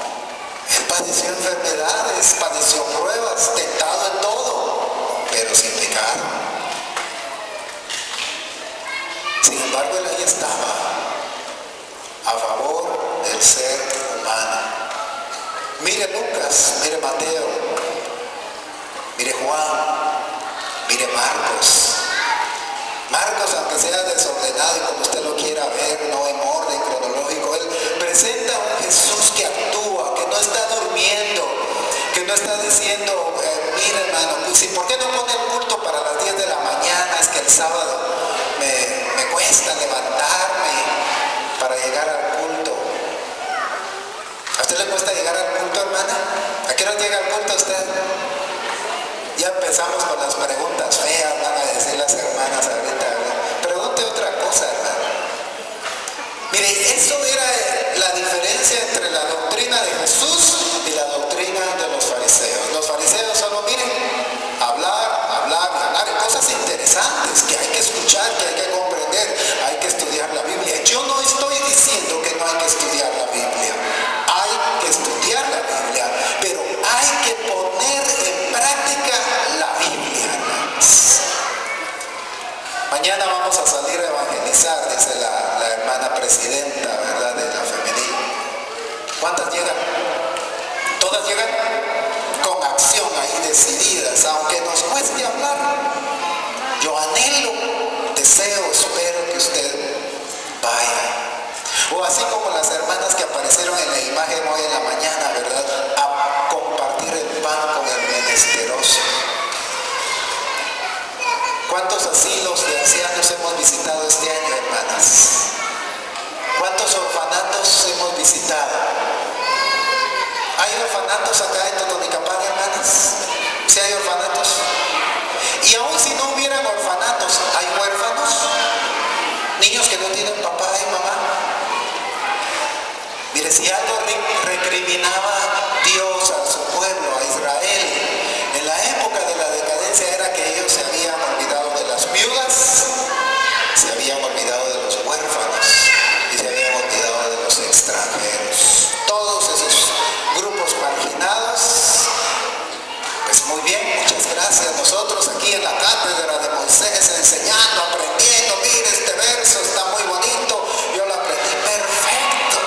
Él padeció enfermedades, padeció pruebas, tentado en todo, pero sin pecado. Sin embargo, él ahí estaba, a favor del ser humano. Mire Lucas, mire Mateo, mire Juan, mire Marcos. Marcos, aunque sea desordenado y como usted lo quiera ver, no en orden cronológico, él presenta a un Jesús que actúa, que no está durmiendo, que no está diciendo, mira hermano, pues, ¿por qué no pone el culto para las 10 de la mañana? Es que el sábado me cuesta levantarme para llegar al culto. ¿A usted le cuesta llegar al culto, hermana? ¿A qué hora llega al culto usted? Ya empezamos con las preguntas feas, van a decir las hermanas ahorita, ¿verdad? Pregunte otra cosa, hermano. Mire, eso era la diferencia entre la doctrina de Jesús y la doctrina de los fariseos. Los fariseos solo, miren, hablar, cosas interesantes que hay que escuchar, que hay que comprender, hay que estudiar la Biblia. Yo no estoy diciendo que no hay que estudiar la Biblia. Hay que estudiar la Biblia, pero hay que poner en práctica la Biblia. Mañana vamos a salir a evangelizar, dice la hermana presidenta, ¿verdad?, de la femenil. ¿Cuántas llegan? ¿Todas llegan? Con acción ahí decididas, aunque nos cueste hablar. Yo anhelo, deseo, espero que usted vaya. O así como las hermanas que aparecieron en la imagen hoy en la mañana, ¿verdad?, a compartir el pan con el menesteroso. ¿Cuántos asilos de ancianos hemos visitado este año, hermanas? ¿Cuántos orfanatos hemos visitado? ¿Hay orfanatos acá en Totonicapán, hermanas? ¿Sí hay orfanatos? Y aún si no hubieran orfanatos, ¿hay huérfanos? Niños que no tienen papá y mamá. Mire, si algo recriminaba Dios a su pueblo, a Israel, en la época de la decadencia, era que ellos se habían olvidado de las viudas, se habían olvidado de los huérfanos y se habían olvidado de los extranjeros. Todos esos grupos marginados. Pues muy bien, muchas gracias. Nosotros aquí en la cátedra de Moisés enseñando, aprendiendo, mire este verso está muy bonito, yo lo aprendí perfecto.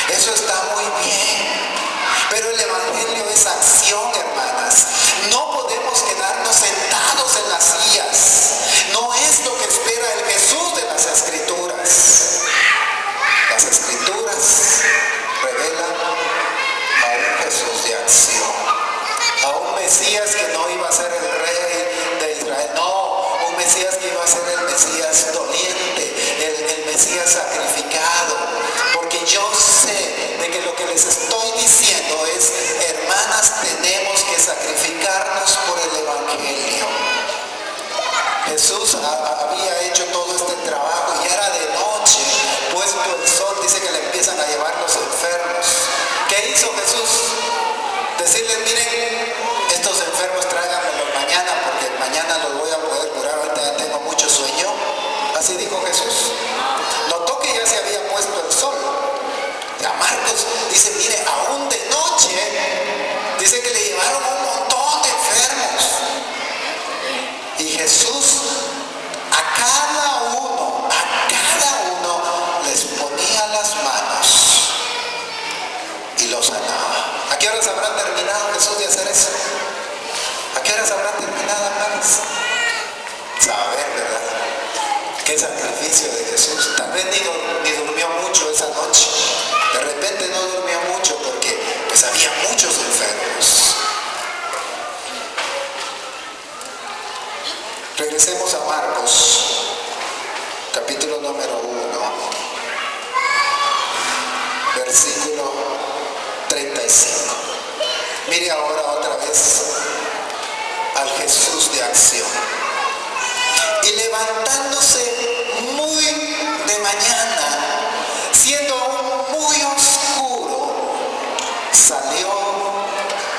Eso está muy bien. Pero el evangelio es acción, hermanas. No podemos quedarnos sentados en las sillas. No es lo que espera el Jesús de las Escrituras. Las Escrituras revelan a un Jesús de acción, a un Mesías que no iba a ser el rey de Israel, no, un Mesías que iba a ser el Mesías doliente, el Mesías sacrificado, porque yo sé de que lo que les estoy diciendo es, hermanas, tenemos que sacrificarnos por el Evangelio. Jesús había hecho todo este trabajo y era de noche, puesto el sol, dice que le empiezan a llevar los enfermos. ¿Qué hizo Jesús? Decirles, miren, estos enfermos tráiganmelos mañana, porque mañana los voy a poder curar, ahorita ya tengo mucho sueño. Así dijo Jesús. Notó que ya se había puesto el sol. A Marcos dice, mire, aún de noche, dice que le llevaron un montón de enfermos. Y Jesús a cada uno les ponía las manos y los sanaba. ¿A qué horas habrá terminado Jesús de hacer eso? horas habrá terminado, hermanos? Saber, ¿verdad? Qué sacrificio de Jesús. Tal vez ni durmió mucho esa noche. De repente no durmió mucho porque pues había muchos enfermos. Regresemos a Marcos, capítulo número 1, versículo 35. Mire ahora otra vez al Jesús de acción. Y levantándose muy de mañana, siendo aún muy oscuro, salió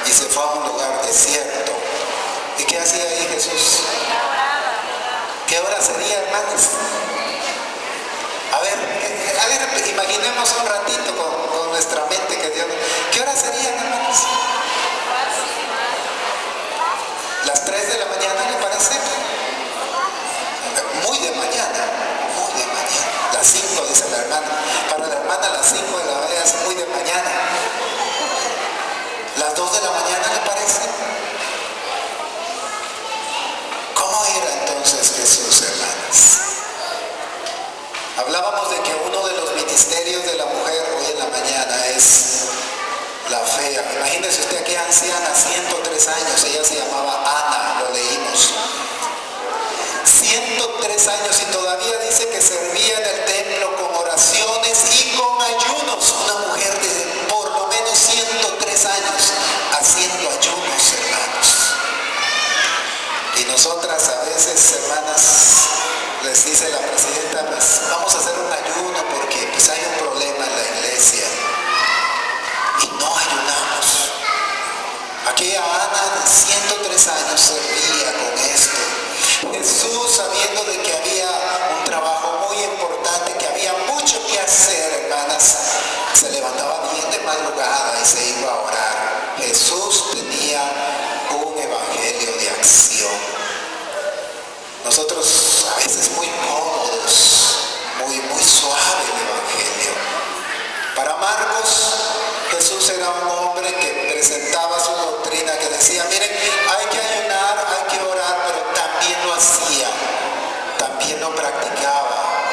y se fue a un lugar desierto. ¿Y qué hacía ahí Jesús? ¿Qué hora sería, hermanos? A ver, imaginemos un ratito con nuestra mente que Dios... ¿Qué hora sería, hermanos? ¿Las 3 de la mañana le parece? Muy de mañana. Las 5, dice la hermana. Para la hermana las 5 de la mañana es muy de mañana. ¿Las 2 de la mañana le parece? ¿Cómo era entonces Jesús, hermanos? Hablábamos de que uno de los ministerios de la mujer hoy en la mañana es la fe. Imagínese usted aquella anciana, 103 años, ella se llamaba Ana, lo leímos. 103 años y todavía dice que servía en el templo con oraciones y con ayunos. Una mujer de por lo menos 103 años haciendo ayunos, hermanos. Y nosotras a veces, hermanas, les dice la presidenta, pues vamos a hacer un ayuno porque pues hay un problema en la iglesia. Y no ayunamos. Aquella Ana de 103 años servía con esto. Jesús, sabiendo de que había un trabajo muy importante, que había mucho que hacer, hermanas, se levantaba bien de madrugada y se iba a orar. Jesús tenía un evangelio de acción. Nosotros a veces muy cómodos, muy suave el evangelio. Para Marcos, Jesús era un hombre que presentaba su doctrina, que decía, miren, hay que ayunar, hay que orar, pero también lo hacía, también lo practicaba,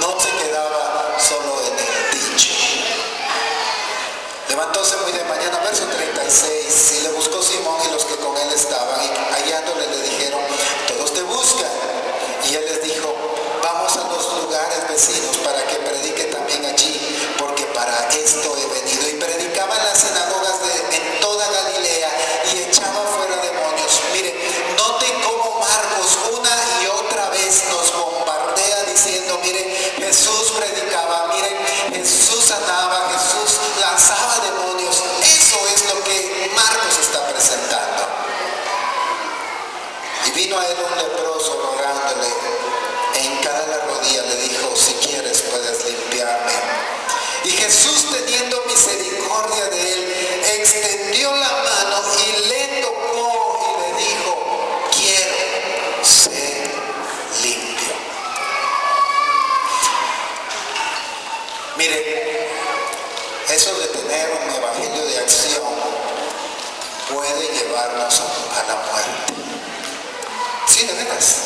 no se quedaba solo en el dicho. Levantóse muy de mañana, verso 36, y le buscó Simón y los que con él estaban, y hallándole le dijeron, todos te buscan. Y él les dijo, vamos a los lugares vecinos para que predique también allí, porque para esto he venido. Y predicaba en las sinagogas en toda Galilea y echaba fuera demonios. Mire, noten cómo Marcos una y otra vez nos bombardea diciendo, miren, Jesús predicaba, miren, Jesús sanaba, Jesús lanzaba demonios. Eso es lo que Marcos está presentando. Y vino a él un leproso rogándole, e hincada la rodilla le dijo, si quieres puedes limpiarme. Y Jesús, teniendo misericordia de él, extendió la mano y le tocó y le dijo, quiero ser limpio. Mire, eso de tener un evangelio de acción puede llevarnos a la muerte. Sí, de veras,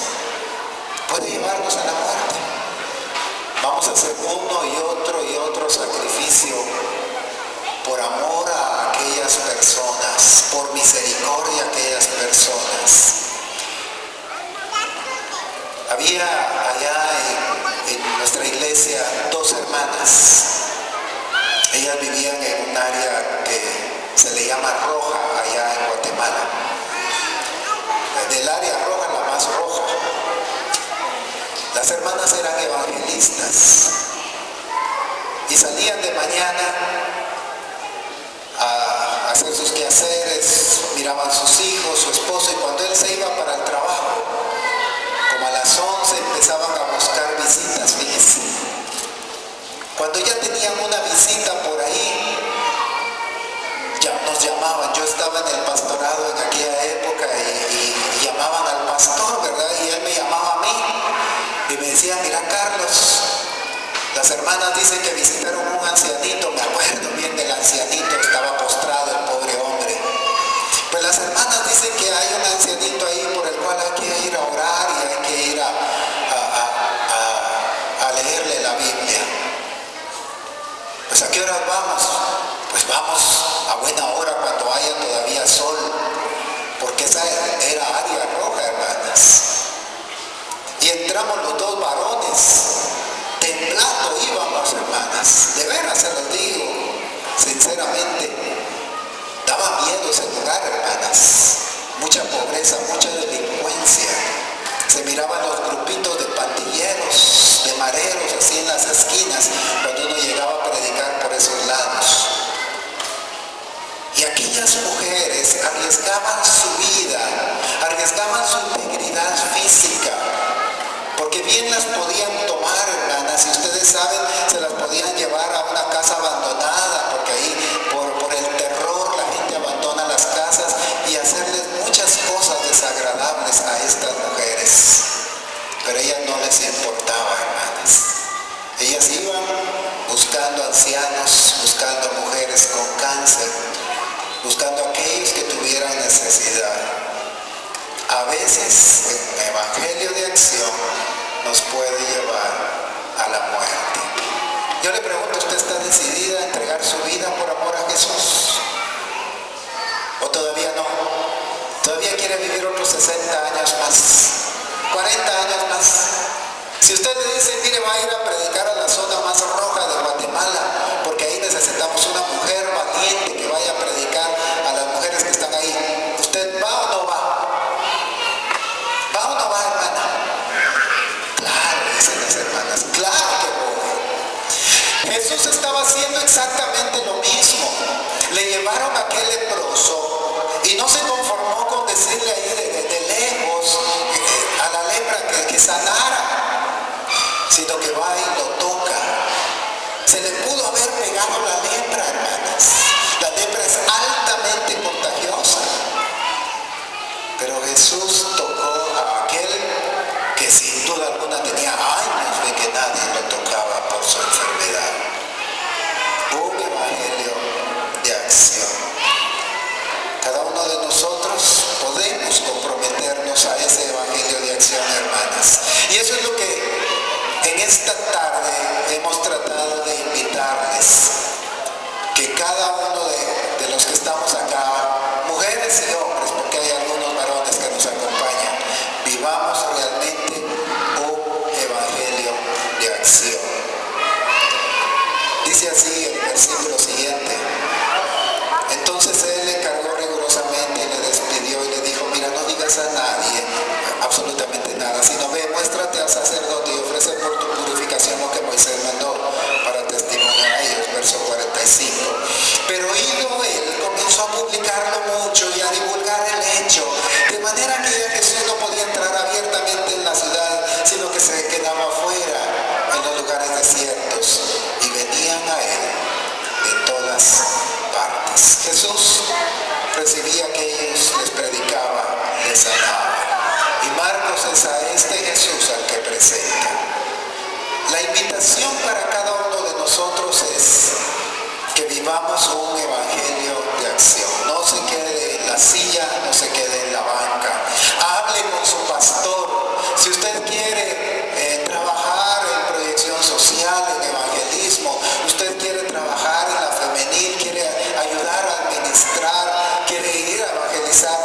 puede llevarnos a la muerte. Vamos a hacer uno y otro sacrificio por amor a aquellas personas, por misericordia a aquellas personas. Había allá en nuestra iglesia 2 hermanas. Ellas vivían en un área que se le llama Roja, allá en Guatemala. Del área roja, la más roja. Las hermanas eran evangelistas y salían de mañana a hacer sus quehaceres, miraban sus hijos, su esposo, y cuando él se iba para el trabajo, como a las 11 empezaban a buscar visitas, fíjense. Cuando ya tenían una visita por ahí, ya nos llamaban. Yo estaba en el pastorado en aquella época y llamaban al pastor, ¿verdad? Y él me llamaba a mí y me decía, mira Carlos, las hermanas dicen que visitaron un ancianito. Me acuerdo bien del ancianito, estaba postrado el pobre hombre. Pues las hermanas dicen que hay un ancianito había sol, porque esa era área roja, hermanas. Y entramos los dos varones, temblando íbamos, hermanas. De veras se los digo, sinceramente, daba miedo ese lugar, hermanas. Mucha pobreza, mucha delincuencia. Se miraban los grupitos de pandilleros, de mareros, así en las esquinas, cuando uno llegaba a predicar por esos lados. Y aquellas mujeres arriesgaban su vida, arriesgaban su integridad física, porque bien las podían tomar, hermanas, y ustedes saben, se las podían llevar a una casa abandonada, porque ahí por el terror la gente abandona las casas, y hacerles muchas cosas desagradables a estas mujeres. Pero a ellas no les importaba, hermanas. Ellas iban buscando ancianos, buscando mujeres con cáncer, buscando a aquellos que tuvieran necesidad. A veces el evangelio de acción nos puede llevar a la muerte. Yo le pregunto, ¿usted está decidida a entregar su vida por amor a Jesús? ¿O todavía no? ¿Todavía quiere vivir otros 60 años más? 40 años más. Si usted le dice, mire, va a ir a predicar a la zona más roja de Guatemala, porque ahí necesitamos una mujer valiente que vaya a predicar a las mujeres que están ahí, ¿usted va o no va? ¿Va o no va, hermana? Claro, dicen las hermanas, claro que voy. Jesús estaba haciendo exactamente lo mismo. Le llevaron a aquel leproso y no se conformó con decirle ahí de lejos a la lepra que sanara, sino que va y lo toca. Se le pudo haber pegado la lepra, hermanas. La lepra es altamente contagiosa. Pero Jesús tocó a aquel que sin duda alguna tenía años de que nadie lo tocaba por su enfermedad. Un evangelio de acción. Cada uno de nosotros podemos comprometernos a ese evangelio de acción, hermanas. Y eso es lo que en esta tarde hemos tratado de invitarles, que cada uno de los que estamos acá, mujeres y hombres, porque hay algunos varones que nos acompañan, vivamos realmente un evangelio de acción. Dice así el versículo siguiente: entonces él le cargó rigurosamente y le despidió y le dijo, mira, no digas a nadie absolutamente nada, sino ve, muéstrate al sacerdote y ofrece por tu purificación lo que Moisés mandó para testimoniar a ellos. Verso 45. Pero oído él, comenzó a publicarlo mucho y a divulgar el hecho, de manera que ya Jesús no podía entrar abiertamente en la ciudad, sino que se quedaba afuera en los lugares desiertos, y venían a él de todas partes. Jesús recibía que ellos les predicaba, les sanaba. Y Marcos es a este Jesús al que presenta. La invitación para cada uno de nosotros es que vivamos un evangelio de acción. No se quede en la silla, no se quede en la banca. Hable con su pastor. Si usted quiere trabajar en proyección social, en evangelismo, usted quiere trabajar en la femenil, quiere ayudar a administrar, quiere ir a evangelizar,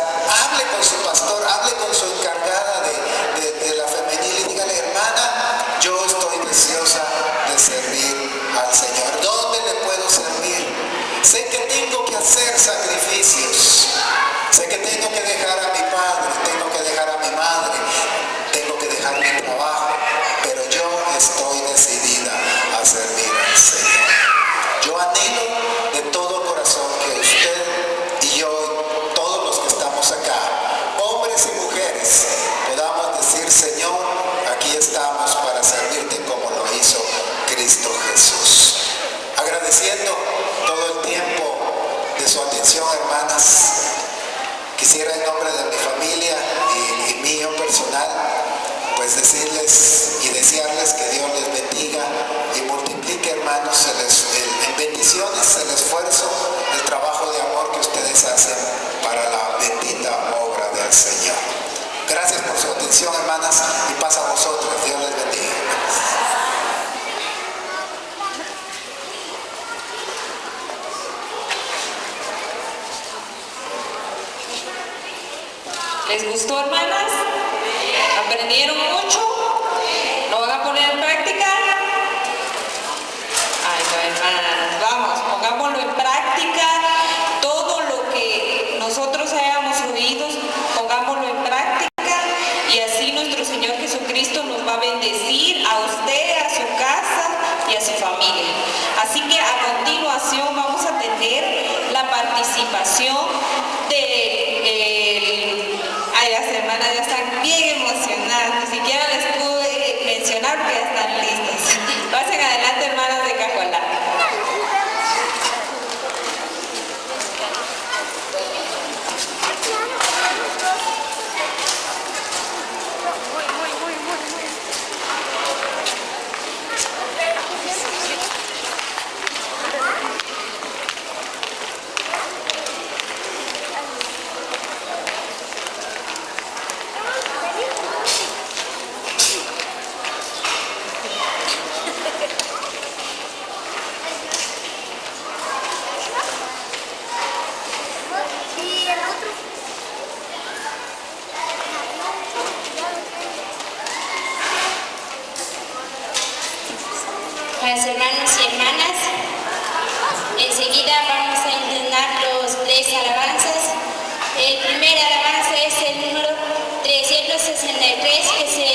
hable con su pastor, hable con su encargada de la femenil y dígale, hermana, yo estoy deseosa de servir al Señor. ¿Dónde le puedo servir? Sé que tengo que hacer sacrificios, sé que tengo que dejar a mi padre, tengo que dejar a mi madre, tengo que dejar mi trabajo, pero yo estoy decidida a servir al Señor. Yo anhelo de todo corazón que usted y yo, todos los que estamos acá, hombres y mujeres, podamos decir, Señor, aquí estamos para servirte como lo hizo Cristo Jesús. Agradeciendo todo el tiempo de su atención, hermanas, quisiera en nombre de mi familia y mío personal, pues decirles y desearles que Dios les bendiga y multiplique, hermanos, en bendiciones el esfuerzo, el trabajo de amor que ustedes hacen para la bendita obra del Señor. Gracias por su atención, hermanas, y paz a vosotros. Dios les bendiga. ¿Les gustó, hermanas? ¿Aprendieron mucho? ¿Lo van a poner en práctica? Ay, no, hermanas, vamos, pongámoslo en práctica. Todo lo que nosotros hayamos oído, pongámoslo en práctica. Y así nuestro Señor Jesucristo nos va a bendecir a usted, a su casa y a su familia. Así que a continuación vamos a tener la participación ay, las hermanas ya están bien emocionadas, ni siquiera les pude mencionar porque ya están listas. Pasen adelante, hermanas de Cajualá. Pues, hermanos y hermanas, enseguida vamos a entonar los 3 alabanzas. El primer alabanza es el número 363, que se